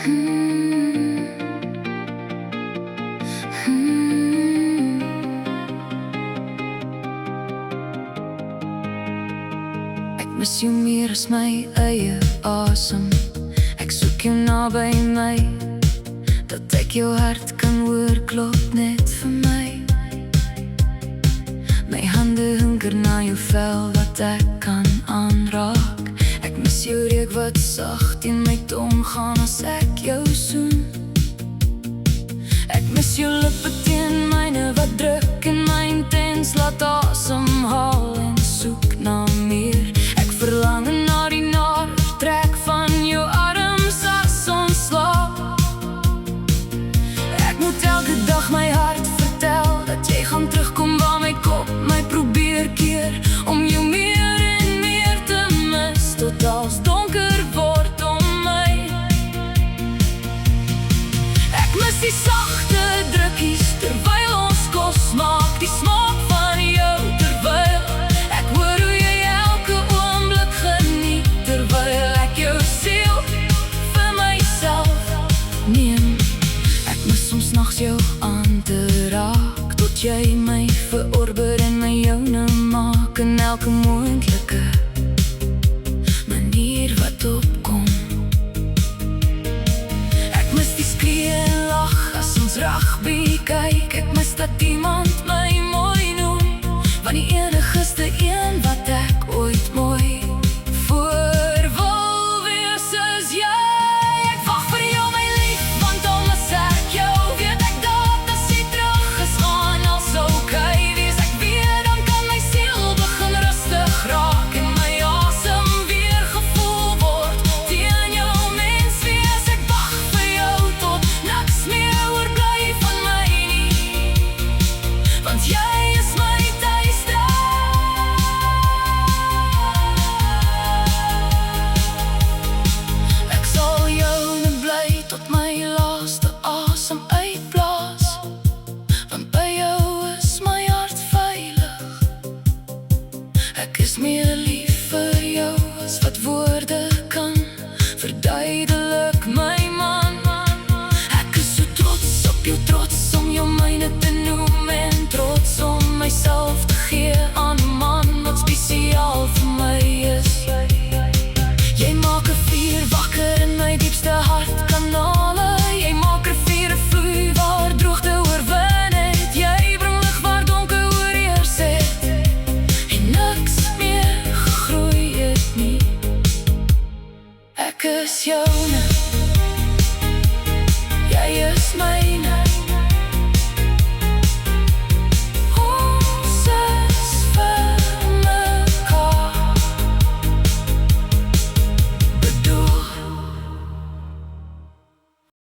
Ek mis jou meer as my eie asem. Ek soek jou naby my, dat ek jou hart kan hoor klop net vir my. My hande hunker na jou vel wat ek kan aanraak. Ek mis jou reuk wat sag teen my tong gaan as ek jou soen. Ek mis jou lippe teen myne wat druk en my intens laat asemhaal en soek na meer. Ek verlang na die trek van jou arms as ons slaap. Ek moet elke dag my hart vertel dat jy gaan terugkom waar my kop my probeer keer om jou meer en meer te mis tot als donker word om my. Ek mis die sagte drukkies terwyl ons kos maak, die smaak van jou terwyl ek hoor hoe jy elke oomblik geniet, terwyl ek jou siel vir myself neem. Ek mis soms nags jou aan te raak, tot jy my verorber en my joune maak in elke moontlike manier wat opkom. Ek mis die skree en lach as ons rugby kyk. Ek mis dat iemand my mooi noem, want die enigste een wat ek ooit mooi voor wil wees is jy. Ek wag vir jou my lief, want omdat ek jou weet ek dat as jy terug is gaan als okay wees. Ek weet dan kan my siel begin rustig raak en my asem weer gevoel word teen jou mens wees. Ek wag vir jou tot niks meer oorbly van my nie, want jy is my tuiste. Ek sal joune bly tot my laaste asem uitblaas, want by jou is my hart veilig. Ek is meer lief vir jou as wat woorde kan verduidelik, my man. Ek is so trots op jou, trots om jou myne te noem en trots om myself te gee aan 'n man wat spesiaal vir my is. Jy maak 'n vuur wakker in my diepste hartkanale. Jy maak riviere vloei waar droogte oorwin het. Jy bring lig waar donker oorheers het en niks meer gegroei het nie. Ek is joune, jy is my